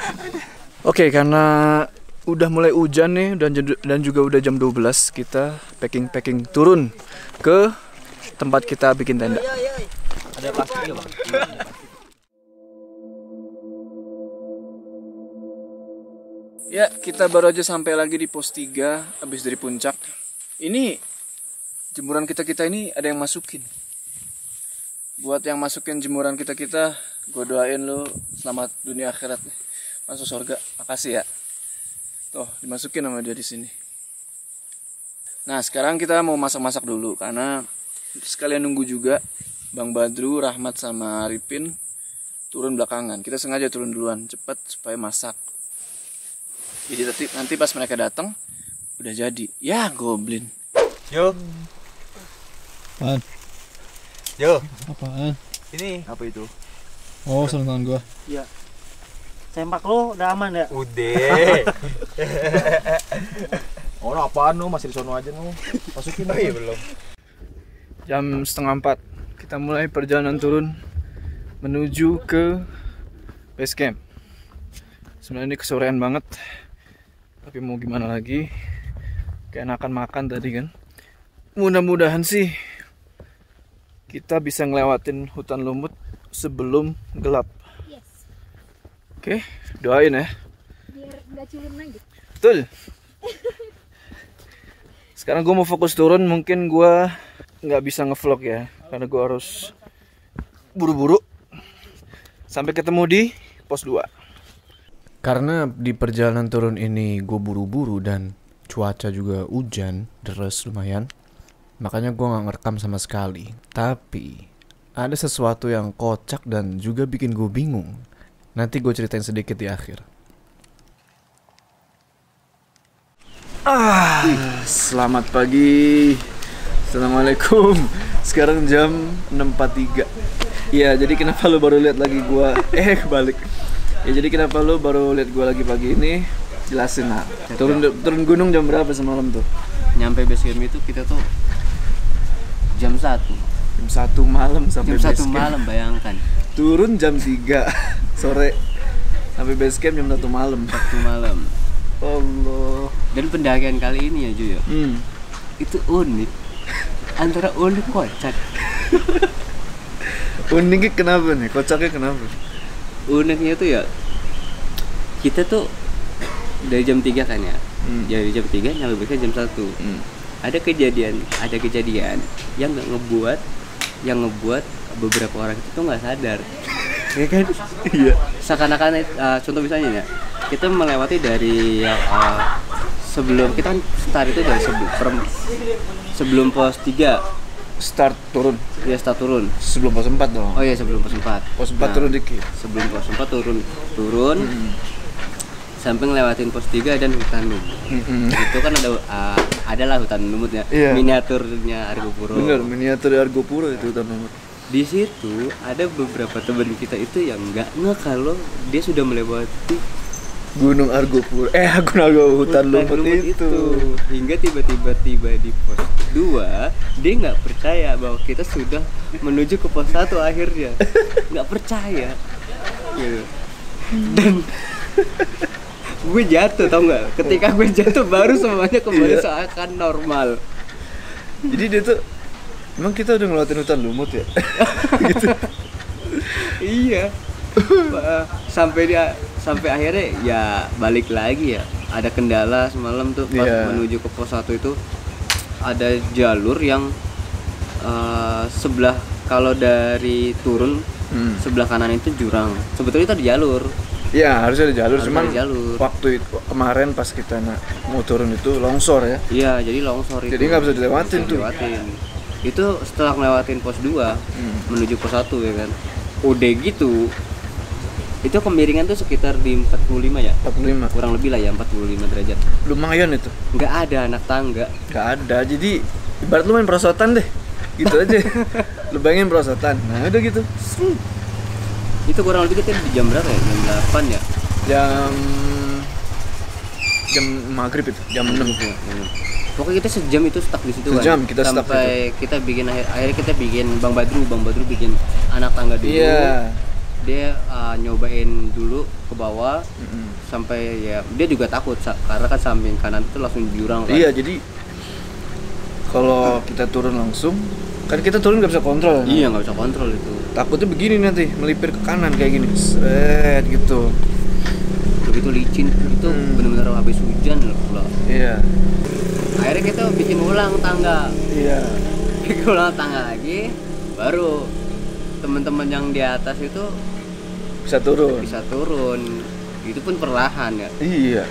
Oke, karena udah mulai hujan nih dan juga udah jam 12, kita packing turun ke tempat kita bikin tenda. Ada plastik juga bang. Ya, kita baru aja sampai lagi di pos 3 habis dari puncak. Ini jemuran kita ini ada yang masukin. Buat yang masukin jemuran kita, gue doain lo selamat dunia akhirat, masuk surga. Makasih ya. Tuh, dimasukin sama dia di sini. Nah, sekarang kita mau masak-masak dulu karena sekalian nunggu juga Bang Badru, Rahmat sama Arifin turun belakangan. Kita sengaja turun duluan cepat supaya masak. Jadi nanti pas mereka datang udah jadi. Ya, goblin. Yo. Apaan? Yo. Apaan? Ini apa itu? Oh, sarung tangan gua. Iya. Sempak lo udah aman ya? Udah. Oh, apaan lu? Masih di sono aja lu. Masukin Oh iya belum. Jam 3:30 kita mulai perjalanan turun menuju ke base camp. Sebenarnya ini kesorean banget, tapi mau gimana lagi, keenakan makan tadi kan. Mudah-mudahan sih kita bisa ngelewatin hutan lumut sebelum gelap. Yes. Oke, doain ya. Biar nggak culun lagi. Betul. Sekarang gue mau fokus turun, mungkin gue nggak bisa ngevlog ya, karena gue harus buru-buru sampai ketemu di pos 2. Karena di perjalanan turun ini gue buru-buru dan cuaca juga hujan, deras lumayan, makanya gue gak ngerekam sama sekali. Tapi ada sesuatu yang kocak dan juga bikin gue bingung. Nanti gue ceritain sedikit di akhir. Selamat pagi. Assalamualaikum. Sekarang jam 6.43. Iya, jadi kenapa lo baru lihat lagi gue kebalik. Ya jadi kenapa lo baru lihat gue lagi pagi ini? Jelasin lah. Turun gunung jam berapa semalam tuh? Nyampe base camp itu kita tuh jam 1. Jam 1 malam sampai Jam 1 base camp. malam, bayangkan. Turun jam 3 sore sampai base camp jam 1 malam. 1 malam. Allah. Dan pendakian kali ini ya Ju ya, itu unik. Antara unik kocak. Uniknya kenapa nih? Kocaknya kenapa? Uniknya tuh ya, kita tuh dari jam 3 kan ya. Dari jam 3 nyampe base camp jam 1. Ada kejadian yang ngebuat beberapa orang itu tuh nggak sadar. Ya kan? Iya. Seakan-akan contoh misalnya ya, kita melewati dari sebelum kita kan start itu dari sebelum pos 3 Start turun. ya, start turun. Sebelum pos 4 dong. Oh iya, sebelum pos 4. Pos 4 turun dikit. Sebelum pos 4 turun sampai ngelewatin pos 3 dan hutan lumut. Itu kan adalah hutan lumutnya. Iya. Miniaturnya Argopuro. Bener, miniatur Argopuro itu hutan lumut. Di situ ada beberapa teman kita itu yang nggak kalau dia sudah melewati Gunung Argopuro. Gunung Argopuro hutan lumut itu. Hingga tiba-tiba tiba di pos 2, dia nggak percaya bahwa kita sudah menuju ke pos 1 akhirnya. Nggak percaya. Gitu. Dan gue jatuh, tau nggak? Ketika gue jatuh baru semuanya kembali seakan normal. Jadi dia tuh, emang kita udah ngelewatin hutan lumut ya? Gitu. Iya. Sampai akhirnya ya balik lagi ya. Ada kendala semalam tuh pas menuju ke pos 1 itu ada jalur yang sebelah, kalau dari turun sebelah kanan itu jurang. Sebetulnya itu ada jalur. Iya, harusnya ada jalur, cuman waktu itu kemarin pas kita mau turun itu longsor ya. Iya, jadi longsor itu. Jadi nggak bisa dilewatin tuh. Itu setelah ngelewatin pos 2 menuju pos 1 ya kan. Udah gitu itu kemiringan tuh sekitar di 45 ya? 45. Kurang lebih lah ya, 45 derajat. Lumayan itu. Nggak ada anak tangga. Nggak ada, jadi ibarat lu main perosotan deh. Gitu aja. Lu bayangin perosotan. Nah udah gitu. Itu kurang lebih kita di jam berapa ya? Jam 8 ya? Jam maghrib itu, jam 6 ya. Pokoknya kita sejam itu stuck di situ kan. Sejam kita stuck sampai kita bikin akhirnya kita bikin Bang Badru bikin anak tangga dulu. Iya. Dia nyobain dulu ke bawah sampai ya dia juga takut karena kan samping kanan itu langsung jurang kan. Iya, jadi kalau kita turun langsung kan kita turun nggak bisa kontrol. Iya, nggak bisa kontrol itu. Takutnya begini nanti melipir ke kanan kayak gini, seret gitu. Begitu licin itu benar-benar habis hujan loh. Iya. Akhirnya kita bikin ulang tangga. Iya. Bikin ulang tangga lagi, baru teman-teman yang di atas itu bisa turun. Itu pun perlahan ya. Iya.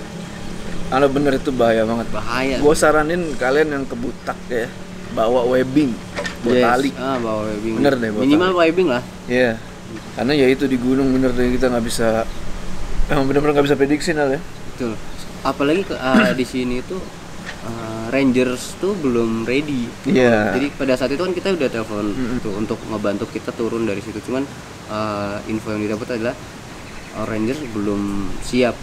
Karena bener itu bahaya banget. Bahaya. Gue saranin kalian yang ke Butak ya, bawa webbing, bawa tali. Bawa webbing. Bener deh, bawa minimal tali. webbing lah. Iya. Karena ya itu di gunung bener deh kita nggak bisa, emang bener-bener nggak bisa prediksi ya. Betul. Apalagi di sini tuh Rangers tuh belum ready. Iya. Jadi pada saat itu kan kita udah telepon tuh untuk ngebantu kita turun dari situ. Cuman info yang didapat adalah Rangers belum siap.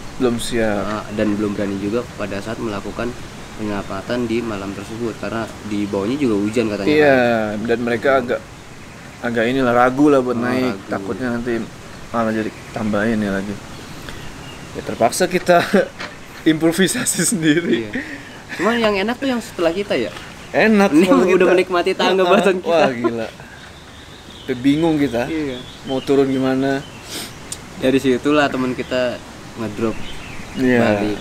Dan belum berani juga pada saat melakukan penyelamatan di malam tersebut karena di bawahnya juga hujan katanya. Iya. Dan mereka agak inilah ragu lah buat naik. Takutnya nanti malah jadi tambahin ya lagi. Ya terpaksa kita improvisasi sendiri. Iya. Cuman yang enak tuh yang setelah kita ya. Enak. Udah menikmati tangga badan kita. Wah gila. Udah bingung kita. Iya. Mau turun gimana? Dari situlah teman kita ngedrop balik.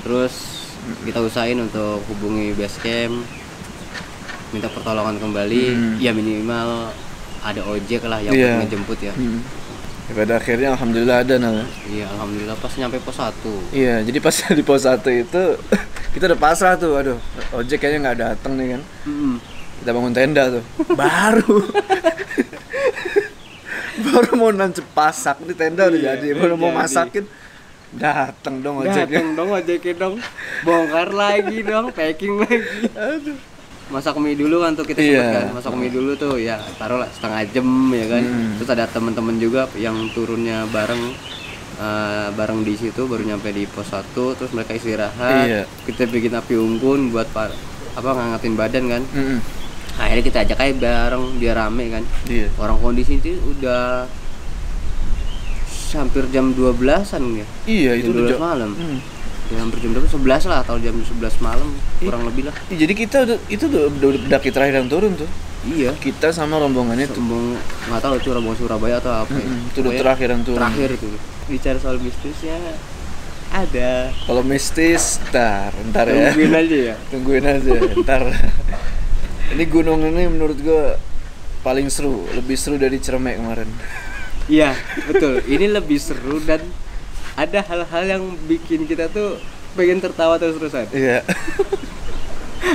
Terus kita usahain untuk hubungi base camp, minta pertolongan kembali. Ya minimal ada ojek lah yang ngejemput ya. Pada akhirnya alhamdulillah ada Iya, alhamdulillah pas nyampe pos 1. Iya, jadi pas di pos 1 itu kita udah pasrah tuh, aduh, ojek kayaknya nggak datang nih kan. Kita bangun tenda tuh. Baru mau nancep pasak di tenda udah jadi. Baru mau masakin datang dong ojeknya dong. Bongkar lagi dong, packing lagi. Aduh. Masak mie dulu kan tuh kita sempat kan. Masak mie dulu tuh ya taruhlah setengah jam ya kan. Terus ada teman-teman juga yang turunnya bareng di situ baru nyampe di pos 1 terus mereka istirahat. Kita bikin api unggun buat ngangetin badan kan. Akhirnya kita ajak aja bareng biar rame kan. Orang kondisi itu udah hampir jam 12-an ya. Iya, itu jam 12 malam. Ya, hampir jam 11 lah atau jam 11 malam kurang lebih lah. Jadi kita udah daki terakhir yang turun tuh. Iya. Kita sama rombongannya tuh. Nggak tahu itu rombongan Surabaya atau apa. Itu udah terakhir yang turun. Terakhir itu. Bicara soal mistisnya ada. Kalau mistis, ntar ya. Tungguin aja ya. Tungguin aja. Ntar. Ini gunung ini menurut gua paling seru, lebih seru dari Cermek kemarin. Iya, betul. Ini lebih seru dan ada hal-hal yang bikin kita tuh pengen tertawa terus-terusan. Iya.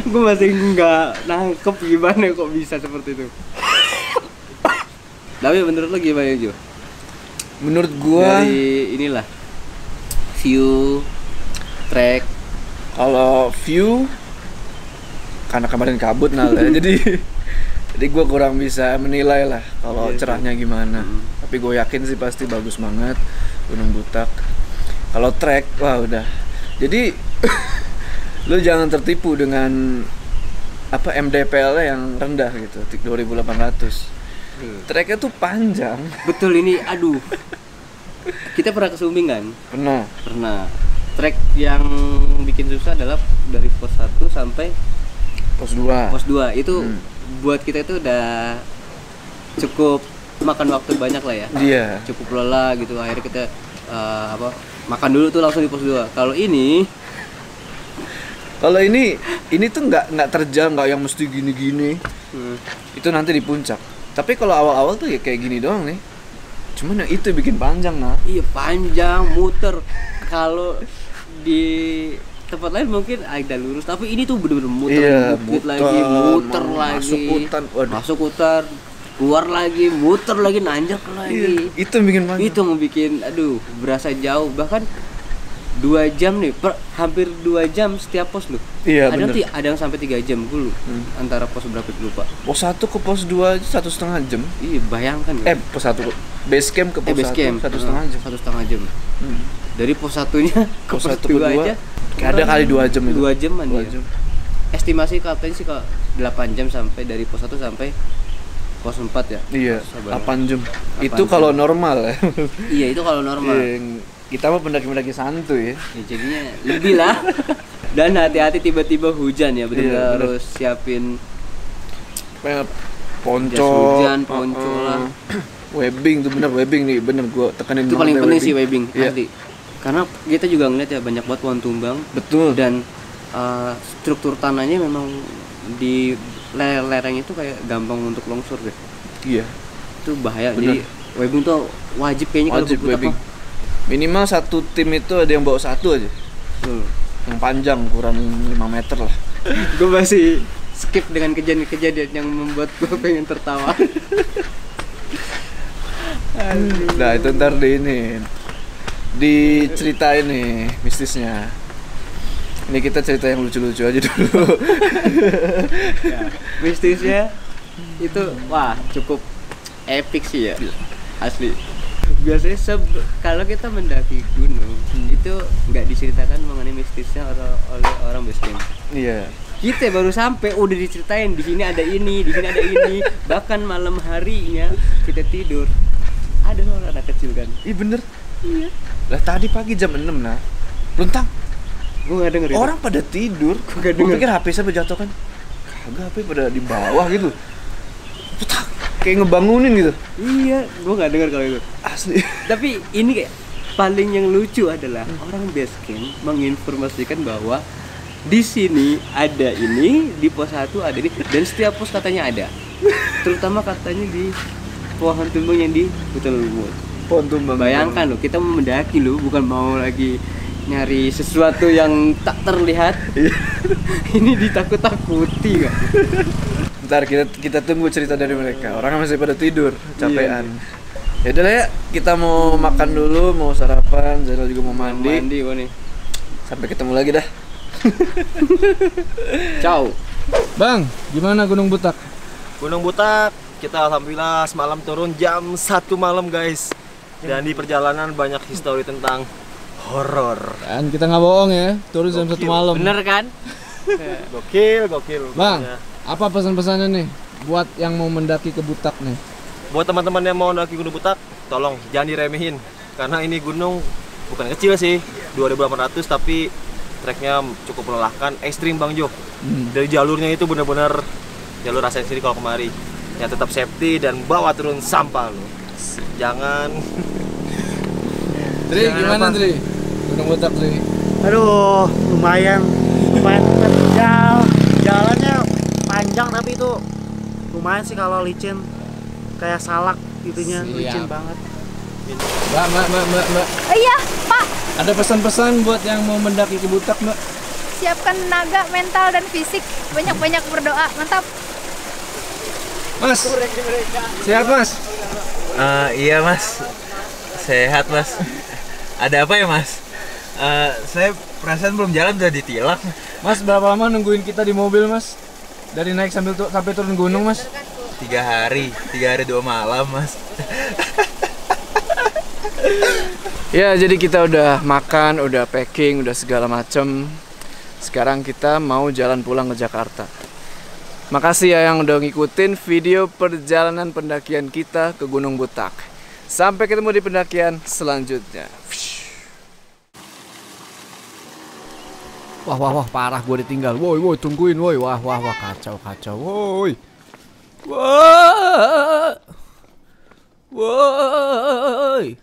Gue masih nggak nangkep gimana kok bisa seperti itu. Tapi menurut lo gimana Jo? Menurut gua dari inilah view, track. Kalau view karena kemarin kabut jadi Jadi gue kurang bisa menilai lah kalau cerahnya gimana. Tapi gue yakin sih pasti bagus banget Gunung Butak. Kalau trek, wah udah. Jadi lu jangan tertipu dengan apa MDPL-nya yang rendah gitu, 2.800. Treknya tuh panjang. Betul ini, aduh. Kita pernah ke Sumbing kan? Pernah. Trek yang bikin susah adalah dari pos 1 sampai Pos 2. Pos 2 itu buat kita itu udah cukup makan waktu banyak lah ya. Iya. Cukup lelah gitu. Akhirnya kita makan dulu tuh langsung di pos 2. Kalau ini tuh nggak terjal, nggak yang mesti gini-gini. Itu nanti di puncak. Tapi kalau awal-awal tuh ya kayak gini doang nih. Cuman yang itu bikin panjang nah. Iya panjang, muter. Kalau di tempat lain mungkin agak lurus, tapi ini tuh bener-bener muter, muter lagi, masuk hutan, keluar lagi, muter lagi, nanjak lagi. Itu yang bikin panjang. Itu yang bikin, aduh, berasa jauh. Bahkan 2 jam nih, hampir 2 jam setiap pos loh. Iya, ada yang sampai 3 jam dulu. Antara pos berapa lupa. Pos 1 ke pos 2 aja 1,5 jam. Iya, bayangkan ya. Pos 1 base camp ke pos 1 1,5 jam. 1,5 jam. Dari pos 1-nya ke pos 2 aja ada kali 2 jam itu. 2 jaman ya. Estimasi katanya sih kalau 8 jam sampai dari pos 1 sampai pos 4 ya. Iya, 8 jam. Itu kalau normal ya. Iya, itu kalau normal. Kita mah pendaki-pendaki santuy ya. Jadinya lebih lah. Dan hati-hati tiba-tiba hujan ya, benar harus siapin ponco, hujan, ponco lah. Webbing tuh webbing nih, bener gua tekanin. Itu paling penting sih webbing, iya. asli. Karena kita juga ngeliat ya banyak banget pohon tumbang. Betul. Dan struktur tanahnya memang di lereng itu kayak gampang untuk longsor deh. Iya. Itu bahaya. Bener. Jadi webbing tuh wajib kayaknya kalau ke Butak. Minimal satu tim itu ada yang bawa satu aja. Yang panjang kurang 5 meter lah. Gue masih skip dengan kejadian-kejadian yang membuat gue pengen tertawa. Nah itu ntar diceritain nih mistisnya. Ini kita cerita yang lucu-lucu aja dulu. Ya, mistisnya itu wah cukup epic sih ya, asli. Biasanya kalau kita mendaki gunung itu nggak diceritakan mengenai mistisnya oleh orang base camp. Iya. Kita baru sampai udah diceritain di sini ada ini, di sini ada ini. Bahkan malam harinya kita tidur ada orang anak kecil kan. Iya bener. Iya. Lah tadi pagi jam 6 nah. Luntang. Gue nggak denger. Orang pada tidur. Gue pikir HP saya berjatuh kan. Kagak, HP pada di bawah gitu. Putak. Kayak ngebangunin gitu. Iya, gue nggak dengar kalau itu. Asli. Tapi ini kayak paling yang lucu adalah orang base camp menginformasikan bahwa di sini ada ini, di pos 1 ada ini, dan setiap pos katanya ada. Terutama katanya di pohon tumbang yang di hutan lumut. Pohon tumbang. Bayangkan loh, kita mau mendaki loh, bukan mau lagi nyari sesuatu yang tak terlihat. Ini ditakut-takuti kan. Ntar kita tunggu cerita dari mereka. Orang masih pada tidur, capean. Ya udah ya, kita mau makan dulu, mau sarapan, Zainal juga mau mandi. Mandi gua nih. Sampai ketemu lagi dah. Ciao. Bang, gimana Gunung Butak? Gunung Butak, kita alhamdulillah semalam turun jam 1 malam guys. Dan di perjalanan banyak histori tentang horor. Kan kita nggak bohong ya, turun jam 1 malam. Bener kan? Gokil. Bang, apa pesan-pesannya nih buat yang mau mendaki ke Butak nih? Buat teman-teman yang mau mendaki Gunung Butak, tolong jangan diremehin. Karena ini gunung bukan kecil sih, 2.800 tapi treknya cukup melelahkan, ekstrim Bang Jo. Dari jalurnya itu benar-benar jalur rasain sendiri kalau kemari. Ya tetap safety dan bawa turun sampah lo. Jangan. Tri, gimana Tri? Gunung Butak Tri? Aduh, lumayan terjal. Jalannya panjang tapi itu lumayan sih kalau licin. Kayak salak gitunya, licin banget. Mbak. Iya, Pak. Ada pesan-pesan buat yang mau mendaki ke Butak, Mbak? Siapkan tenaga, mental, dan fisik. Banyak-banyak berdoa. Mantap. Mas, sehat Mas? Iya Mas, sehat Mas. Ada apa ya Mas? Saya perasaan belum jalan udah ditilang. Mas, berapa lama nungguin kita di mobil Mas? Dari naik sampai turun gunung Mas? 3 hari 2 malam mas. Ya, jadi kita udah makan, udah packing, udah segala macem. Sekarang kita mau jalan pulang ke Jakarta. Makasih ya yang udah ngikutin video perjalanan pendakian kita ke Gunung Butak. Sampai ketemu di pendakian selanjutnya. Wah, parah gue ditinggal. Woi, tungguin, woi. Wah, kacau, woi. Woi.